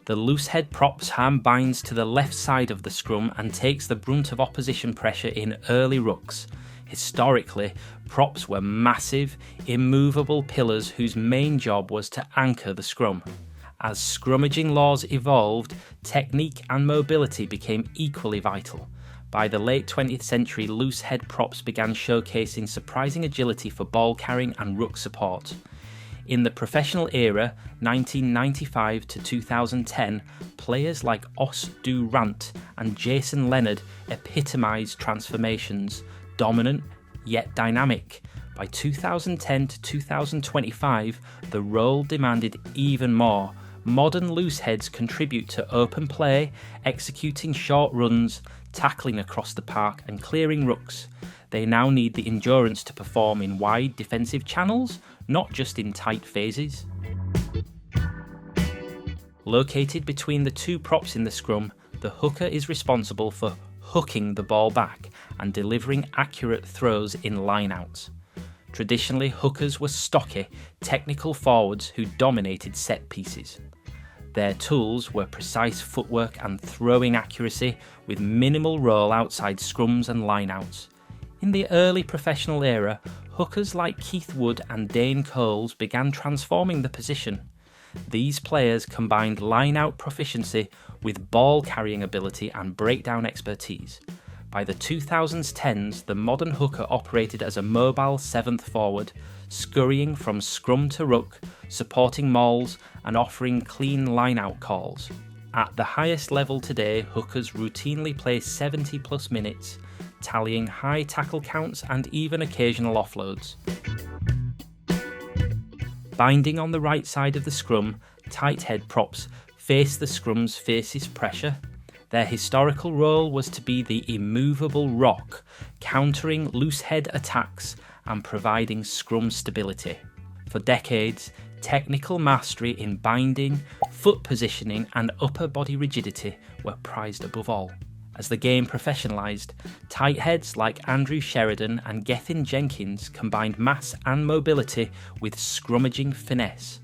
The loosehead prop's hand binds to the left side of the scrum and takes the brunt of opposition pressure in early rucks. Historically, props were massive, immovable pillars whose main job was to anchor the scrum. As scrummaging laws evolved, technique and mobility became equally vital. By the late 20th century, loosehead props began showcasing surprising agility for ball carrying and ruck support. In the professional era, 1995 to 2010, players like Randt and Jason Leonard epitomized transformations, dominant yet dynamic. By 2010 to 2025, the role demanded even more. Modern looseheads contribute to open play, executing short runs, tackling across the park and clearing rucks. They now need the endurance to perform in wide defensive channels, not just in tight phases. Located between the two props in the scrum, the hooker is responsible for hooking the ball back and delivering accurate throws in line-outs. Traditionally, hookers were stocky, technical forwards who dominated set pieces. Their tools were precise footwork and throwing accuracy with minimal role outside scrums and line-outs. In the early professional era, hookers like Keith Wood and Dane Coles began transforming the position. These players combined line-out proficiency with ball-carrying ability and breakdown expertise. By the 2010s, the modern hooker operated as a mobile seventh forward, scurrying from scrum to ruck, supporting mauls and offering clean line-out calls. At the highest level today, hookers routinely play 70+ minutes, tallying high tackle counts and even occasional offloads. Binding on the right side of the scrum, tight head props face the scrum's fiercest pressure. Their historical role was to be the immovable rock, countering loosehead attacks and providing scrum stability. For decades, technical mastery in binding, foot positioning and upper body rigidity were prized above all. As the game professionalised, tight heads like Andrew Sheridan and Gethin Jenkins combined mass and mobility with scrummaging finesse.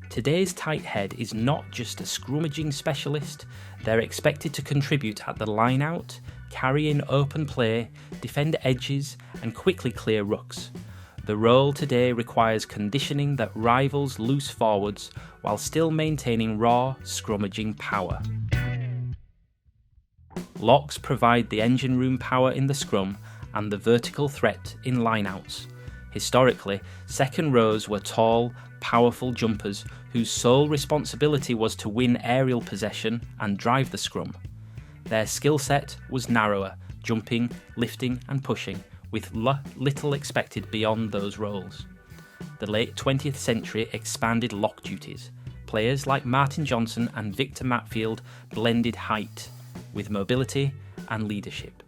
Today's tight head is not just a scrummaging specialist, they're expected to contribute at the line-out, carry in open play, defend edges and quickly clear rucks. The role today requires conditioning that rivals loose forwards while still maintaining raw scrummaging power. Locks provide the engine room power in the scrum and the vertical threat in lineouts. Historically, second rows were tall, powerful jumpers whose sole responsibility was to win aerial possession and drive the scrum. Their skill set was narrower, jumping, lifting and pushing, with little expected beyond those roles. The late 20th century expanded lock duties. Players like Martin Johnson and Victor Matfield blended height with mobility and leadership.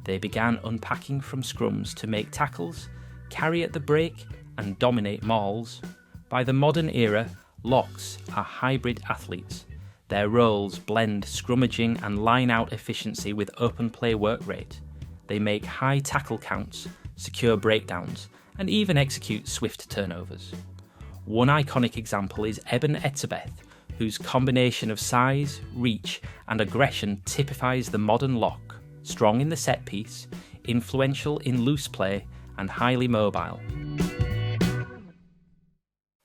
They began unpacking from scrums to make tackles, carry at the break and dominate mauls. By the modern era, locks are hybrid athletes. Their roles blend scrummaging and line-out efficiency with open play work rate. They make high tackle counts, secure breakdowns, and even execute swift turnovers. One iconic example is Eben Etzebeth, whose combination of size, reach, and aggression typifies the modern lock, strong in the set piece, influential in loose play, and highly mobile.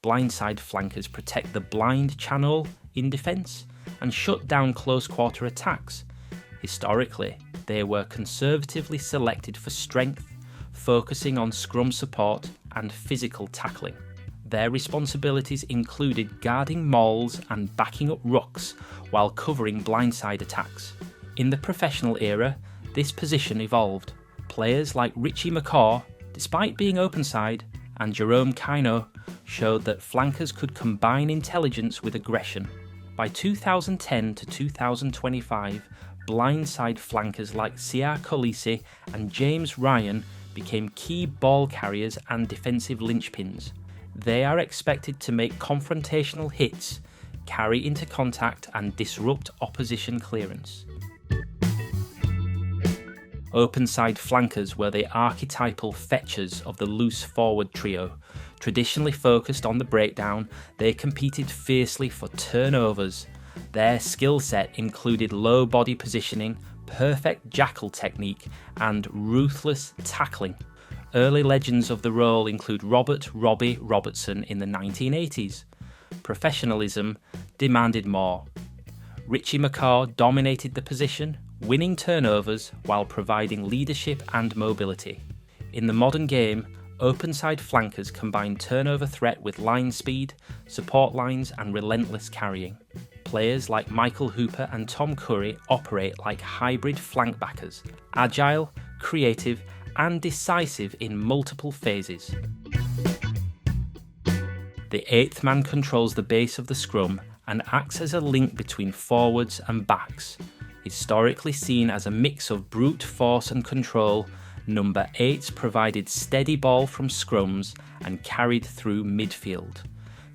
Blindside flankers protect the blind channel in defence and shut down close quarter attacks. Historically, they were conservatively selected for strength, focusing on scrum support and physical tackling. Their responsibilities included guarding mauls and backing up rucks while covering blindside attacks. In the professional era, this position evolved. Players like Richie McCaw, despite being openside, and Jerome Kino showed that flankers could combine intelligence with aggression. By 2010 to 2025, blindside flankers like Sia Kolisi and James Ryan became key ball carriers and defensive linchpins. They are expected to make confrontational hits, carry into contact and disrupt opposition clearance. Openside flankers were the archetypal fetchers of the loose forward trio. Traditionally focused on the breakdown, they competed fiercely for turnovers. Their skill set included low body positioning, perfect jackal technique, and ruthless tackling. Early legends of the role include Robbie Robertson in the 1980s. Professionalism demanded more. Richie McCaw dominated the position, winning turnovers while providing leadership and mobility. In the modern game, open-side flankers combine turnover threat with line speed, support lines, and relentless carrying. Players like Michael Hooper and Tom Curry operate like hybrid flankbackers, agile, creative, and decisive in multiple phases. The eighth man controls the base of the scrum and acts as a link between forwards and backs. Historically seen as a mix of brute force and control, number 8 provided steady ball from scrums and carried through midfield.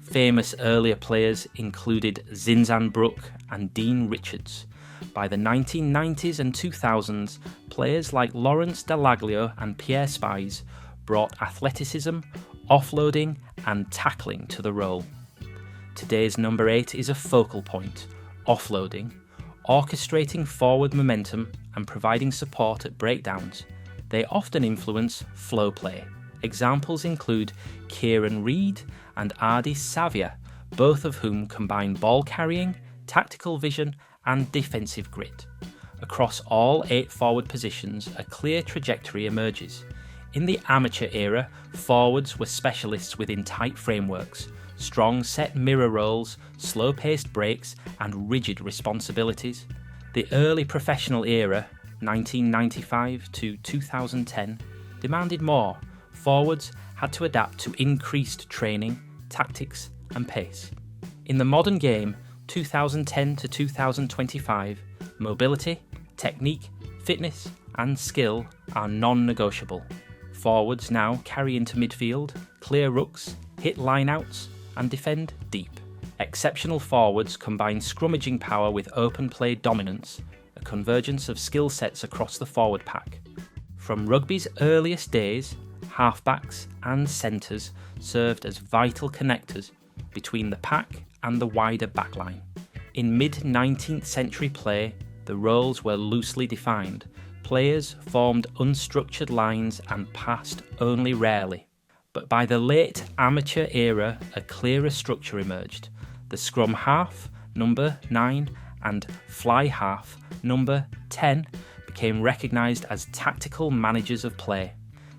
Famous earlier players included Zinzan Brook and Dean Richards. By the 1990s and 2000s, players like Lawrence Dallaglio and Pierre Spies brought athleticism, offloading and tackling to the role. Today's number 8 is a focal point, offloading, orchestrating forward momentum and providing support at breakdowns. They often influence flow play. Examples include Kieran Reid and Ardis Savia, both of whom combine ball carrying, tactical vision and defensive grit. Across all 8 forward positions, a clear trajectory emerges. In the amateur era, forwards were specialists within tight frameworks, strong set mirror roles, slow-paced breaks and rigid responsibilities. The early professional era, 1995 to 2010, demanded more. Forwards had to adapt to increased training, tactics and pace. In the modern game, 2010 to 2025, mobility, technique, fitness and skill are non-negotiable. Forwards now carry into midfield, clear rucks, hit line-outs and defend deep. Exceptional forwards combine scrummaging power with open play dominance, a convergence of skill sets across the forward pack. From rugby's earliest days, halfbacks and centres served as vital connectors between the pack and the wider backline. In mid-19th century play, the roles were loosely defined. Players formed unstructured lines and passed only rarely. But by the late amateur era, a clearer structure emerged. The scrum half, number 9, and fly half, number 10, became recognised as tactical managers of play.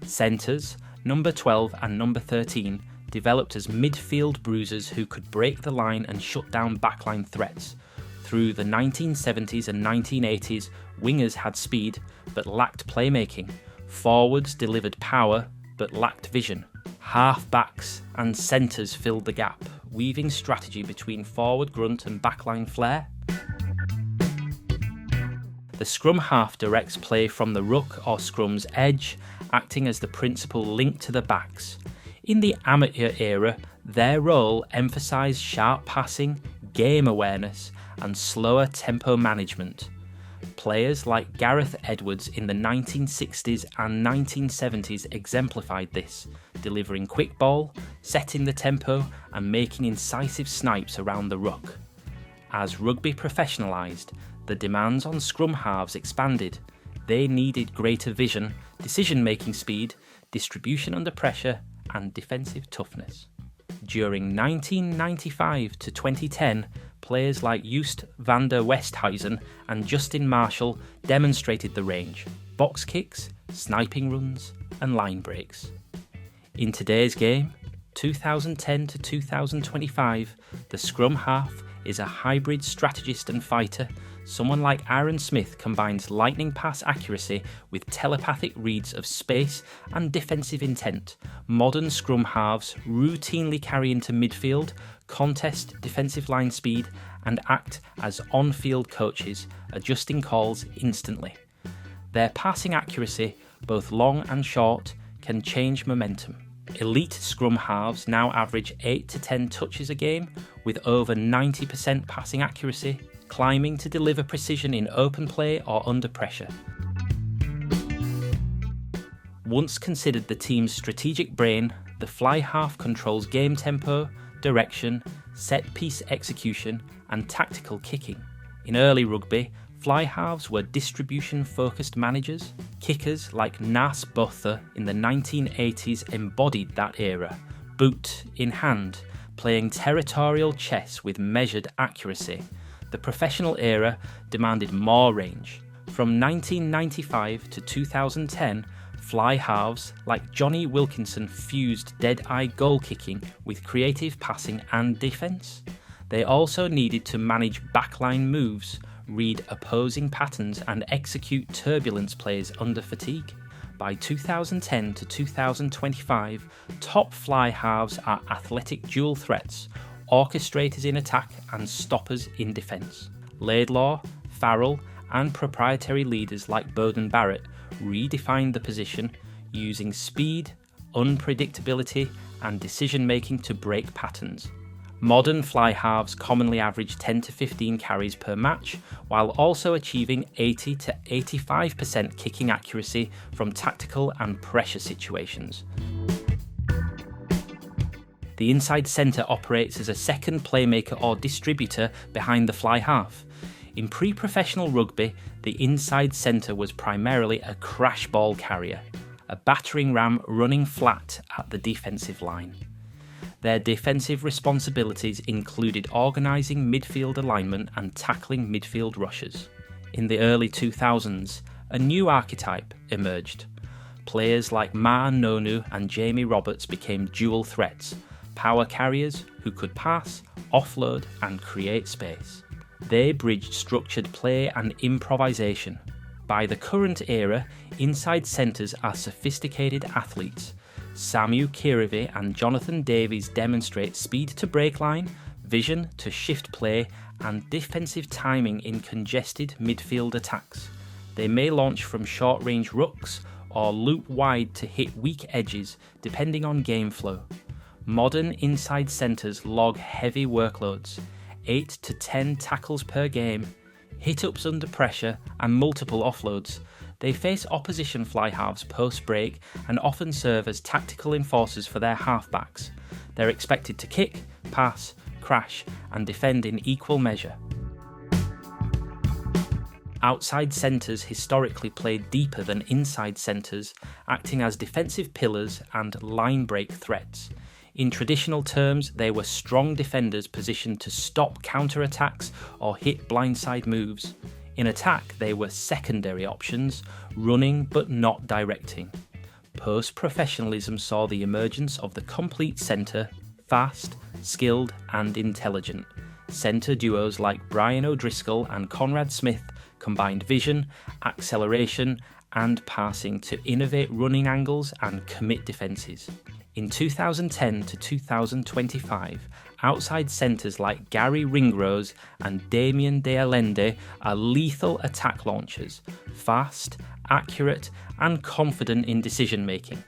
Centres, number 12 and number 13, developed as midfield bruisers who could break the line and shut down backline threats. Through the 1970s and 1980s, wingers had speed but lacked playmaking. Forwards delivered power but lacked vision. Half-backs and centres filled the gap, weaving strategy between forward grunt and backline flair. The scrum half directs play from the ruck or scrum's edge, acting as the principal link to the backs. In the amateur era, their role emphasised sharp passing, game awareness, and slower tempo management. Players like Gareth Edwards in the 1960s and 1970s exemplified this, delivering quick ball, setting the tempo, and making incisive snipes around the ruck. As rugby professionalised, the demands on scrum halves expanded. They needed greater vision, decision-making speed, distribution under pressure, and defensive toughness. During 1995 to 2010, players like Joost van der Westhuizen and Justin Marshall demonstrated the range: box kicks, sniping runs, and line breaks. In today's game, 2010 to 2025, the scrum half is a hybrid strategist and fighter. Someone like Aaron Smith combines lightning pass accuracy with telepathic reads of space and defensive intent. Modern scrum halves routinely carry into midfield, contest defensive line speed, and act as on-field coaches, adjusting calls instantly. Their passing accuracy, both long and short, can change momentum. Elite scrum halves now average 8 to 10 touches a game, with over 90% passing accuracy, climbing to deliver precision in open play or under pressure. Once considered the team's strategic brain, the fly half controls game tempo, direction, set-piece execution and tactical kicking. In early rugby, fly halves were distribution-focused managers. Kickers like Nas Botha in the 1980s embodied that era, boot in hand, playing territorial chess with measured accuracy. The professional era demanded more range. From 1995 to 2010, fly halves like Johnny Wilkinson fused dead-eye goal kicking with creative passing and defence. They also needed to manage backline moves, read opposing patterns and execute turbulence plays under fatigue. By 2010 to 2025, top fly halves are athletic dual threats, orchestrators in attack and stoppers in defence. Laidlaw, Farrell and proprietary leaders like Bowden Barrett redefined the position using speed, unpredictability and decision-making to break patterns. Modern fly halves commonly average 10 to 15 carries per match, while also achieving 80 to 85% kicking accuracy from tactical and pressure situations. The inside centre operates as a second playmaker or distributor behind the fly half. In pre-professional rugby, the inside centre was primarily a crash ball carrier, a battering ram running flat at the defensive line. Their defensive responsibilities included organising midfield alignment and tackling midfield rushes. In the early 2000s, a new archetype emerged. Players like Ma Nonu and Jamie Roberts became dual threats, power carriers who could pass, offload and create space. They bridged structured play and improvisation. By the current era, inside centres are sophisticated athletes. Samu Kirivi and Jonathan Davies demonstrate speed to break line, vision to shift play, and defensive timing in congested midfield attacks. They may launch from short-range rucks or loop wide to hit weak edges, depending on game flow. Modern inside centres log heavy workloads, 8 to 10 tackles per game, hit-ups under pressure, and multiple offloads. They face opposition fly halves post-break and often serve as tactical enforcers for their halfbacks. They're expected to kick, pass, crash, and defend in equal measure. Outside centres historically played deeper than inside centres, acting as defensive pillars and line break threats. In traditional terms, they were strong defenders positioned to stop counter-attacks or hit blindside moves. In attack, they were secondary options, running but not directing. Post-professionalism saw the emergence of the complete centre, fast, skilled and intelligent. Centre duos like Brian O'Driscoll and Conrad Smith combined vision, acceleration and passing to innovate running angles and commit defences. In 2010 to 2025, outside centres like Gary Ringrose and Damien De Allende are lethal attack launchers, fast, accurate and confident in decision making.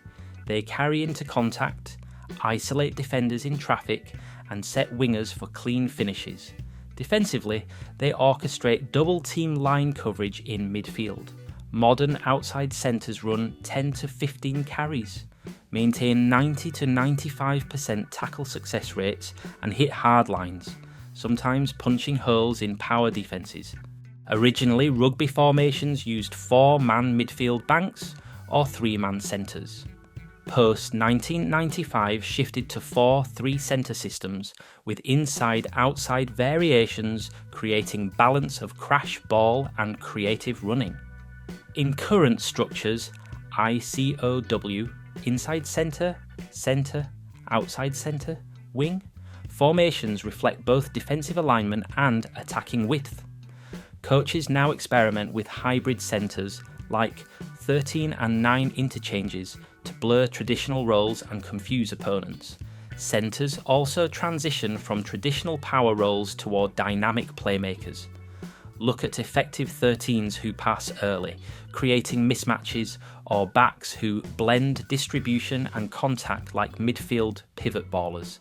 They carry into contact, isolate defenders in traffic and set wingers for clean finishes. Defensively, they orchestrate double team line coverage in midfield. Modern outside centres run 10 to 15 carries, maintain 90 to 95% tackle success rates and hit hard lines, sometimes punching holes in power defences. Originally, rugby formations used 4-man midfield banks or 3-man centres. Post-1995 shifted to 4-3 centre systems with inside-outside variations creating balance of crash ball and creative running. In current structures, ICOW, inside centre, centre, outside centre, wing, formations reflect both defensive alignment and attacking width. Coaches now experiment with hybrid centres like 13 and 9 interchanges to blur traditional roles and confuse opponents. Centres also transition from traditional power roles toward dynamic playmakers. Look at effective 13s who pass early, creating mismatches, or backs who blend distribution and contact like midfield pivot ballers.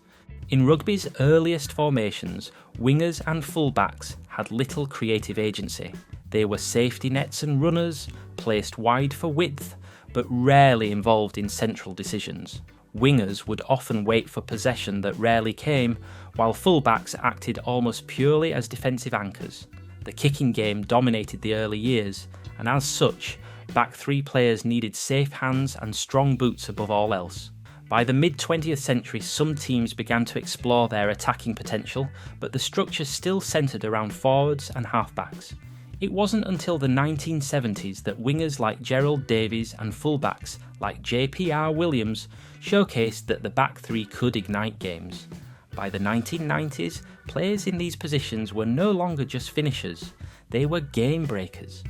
In rugby's earliest formations, wingers and fullbacks had little creative agency. They were safety nets and runners, placed wide for width, but rarely involved in central decisions. Wingers would often wait for possession that rarely came, while fullbacks acted almost purely as defensive anchors. The kicking game dominated the early years, and as such, back three players needed safe hands and strong boots above all else. By the mid-20th century, some teams began to explore their attacking potential, but the structure still centred around forwards and halfbacks. It wasn't until the 1970s that wingers like Gerald Davies and fullbacks like JPR Williams showcased that the back three could ignite games. By the 1990s, players in these positions were no longer just finishers, they were game breakers.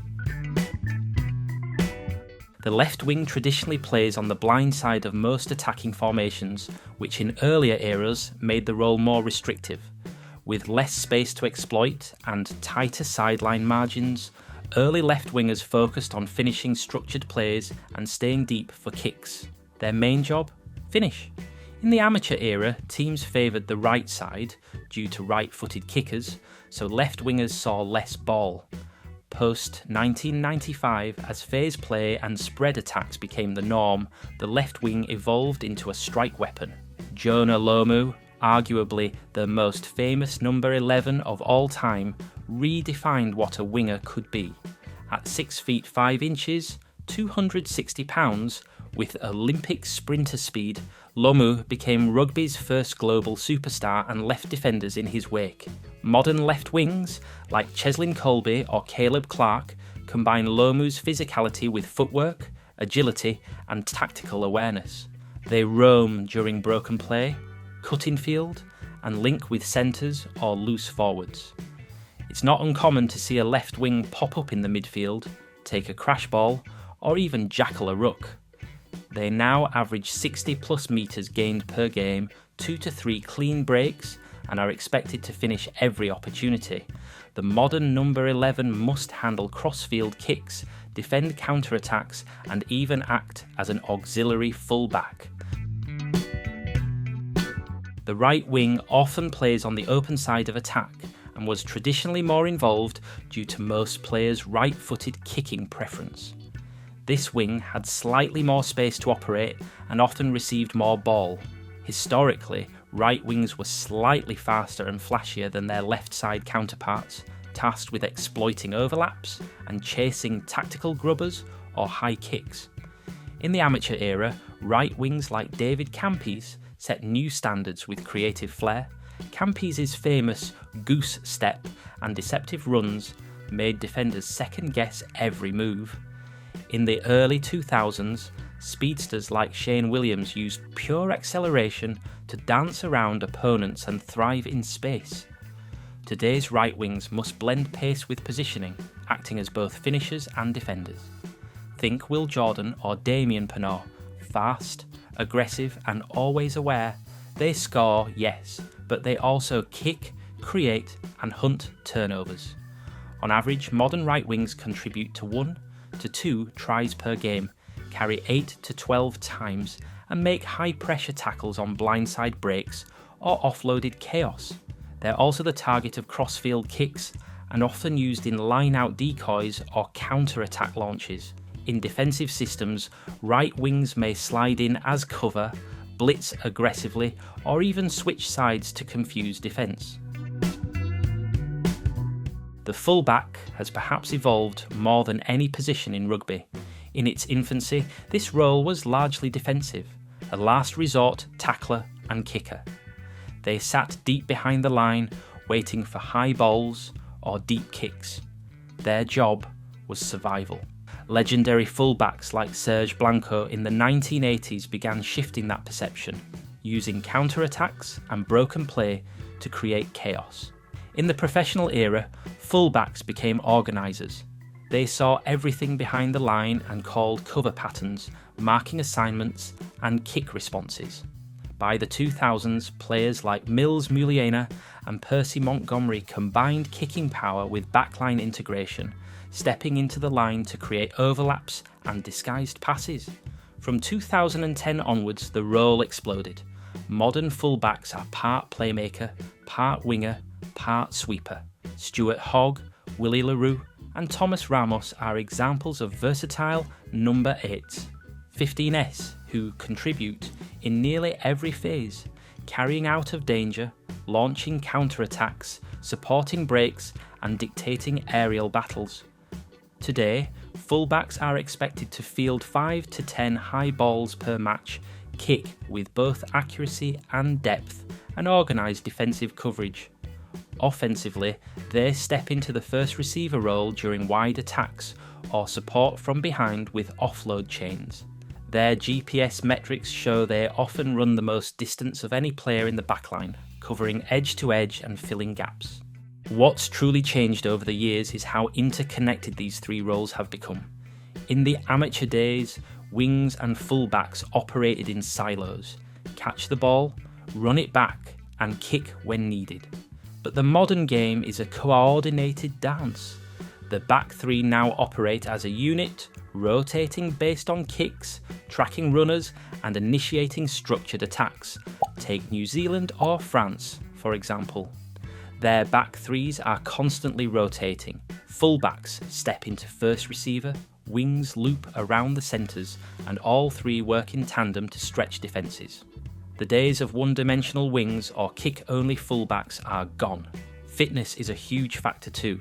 The left wing traditionally plays on the blind side of most attacking formations, which in earlier eras made the role more restrictive. With less space to exploit and tighter sideline margins, early left wingers focused on finishing structured plays and staying deep for kicks. Their main job? Finish. In the amateur era, teams favoured the right side due to right-footed kickers, so left wingers saw less ball. Post-1995, as phase play and spread attacks became the norm, the left wing evolved into a strike weapon. Jonah Lomu, arguably the most famous number 11 of all time, redefined what a winger could be. At 6 feet 5 inches, 260 pounds, with Olympic sprinter speed, Lomu became rugby's first global superstar and left defenders in his wake. Modern left wings, like Cheslin Colby or Caleb Clark, combine Lomu's physicality with footwork, agility and tactical awareness. They roam during broken play, cut in field, and link with centres or loose forwards. It's not uncommon to see a left wing pop up in the midfield, take a crash ball, or even jackal a ruck. They now average 60 plus metres gained per game, 2 to 3 clean breaks, and are expected to finish every opportunity. The modern number 11 must handle cross-field kicks, defend counter-attacks, and even act as an auxiliary full-back. The right wing often plays on the open side of attack and was traditionally more involved due to most players' right-footed kicking preference. This wing had slightly more space to operate and often received more ball. Historically, right wings were slightly faster and flashier than their left side counterparts, tasked with exploiting overlaps and chasing tactical grubbers or high kicks. In the amateur era, right wings like David Campese set new standards with creative flair. Campese's famous goose step and deceptive runs made defenders second guess every move. In the early 2000s, speedsters like Shane Williams used pure acceleration to dance around opponents and thrive in space. Today's right wings must blend pace with positioning, acting as both finishers and defenders. Think Will Jordan or Damien Penaud, fast, aggressive and always aware. They score, yes, but they also kick, create and hunt turnovers. On average, modern right wings contribute to 1 to 2 tries per game, carry 8 to 12 times and make high pressure tackles on blindside breaks or offloaded chaos. They're also the target of cross-field kicks and often used in line-out decoys or counter-attack launches. In defensive systems, right wings may slide in as cover, blitz aggressively, or even switch sides to confuse defence. The fullback has perhaps evolved more than any position in rugby. In its infancy, this role was largely defensive, a last resort tackler and kicker. They sat deep behind the line, waiting for high balls or deep kicks. Their job was survival. Legendary fullbacks like Serge Blanco in the 1980s began shifting that perception, using counter-attacks and broken play to create chaos. In the professional era, fullbacks became organisers. They saw everything behind the line and called cover patterns, marking assignments and kick responses. By the 2000s, players like Mills Muliaina and Percy Montgomery combined kicking power with backline integration, stepping into the line to create overlaps and disguised passes. From 2010 onwards, the role exploded. Modern fullbacks are part playmaker, part winger, part sweeper. Stuart Hogg, Willie LaRue and Thomas Ramos are examples of versatile number 8s. 15S who contribute in nearly every phase, carrying out of danger, launching counterattacks, supporting breaks, and dictating aerial battles. Today, fullbacks are expected to field 5 to 10 high balls per match, kick with both accuracy and depth, and organise defensive coverage. Offensively, they step into the first receiver role during wide attacks or support from behind with offload chains. Their GPS metrics show they often run the most distance of any player in the backline, covering edge to edge and filling gaps. What's truly changed over the years is how interconnected these three roles have become. In the amateur days, wings and fullbacks operated in silos: catch the ball, run it back, and kick when needed. But the modern game is a coordinated dance. The back three now operate as a unit, rotating based on kicks, tracking runners, and initiating structured attacks. Take New Zealand or France, for example. Their back threes are constantly rotating. Fullbacks step into first receiver, wings loop around the centres, and all three work in tandem to stretch defences. The days of one-dimensional wings or kick-only fullbacks are gone. Fitness is a huge factor too.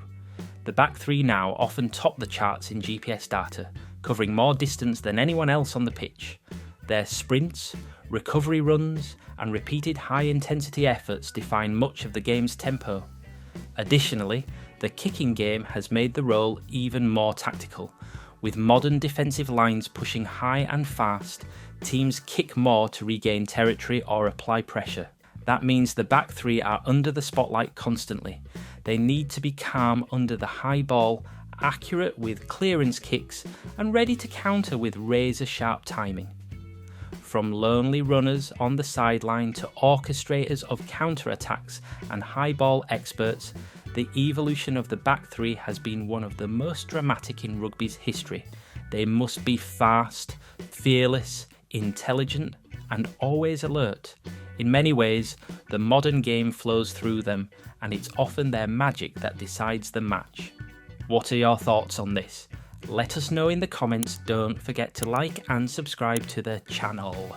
The back three now often top the charts in GPS data, covering more distance than anyone else on the pitch. Their sprints, recovery runs, and repeated high-intensity efforts define much of the game's tempo. Additionally, the kicking game has made the role even more tactical. With modern defensive lines pushing high and fast, teams kick more to regain territory or apply pressure. That means the back three are under the spotlight constantly. They need to be calm under the high ball, accurate with clearance kicks, and ready to counter with razor-sharp timing. From lonely runners on the sideline to orchestrators of counter-attacks and high ball experts, the evolution of the back three has been one of the most dramatic in rugby's history. They must be fast, fearless, intelligent, and always alert. In many ways, the modern game flows through them, and it's often their magic that decides the match. What are your thoughts on this? Let us know in the comments. Don't forget to like and subscribe to the channel.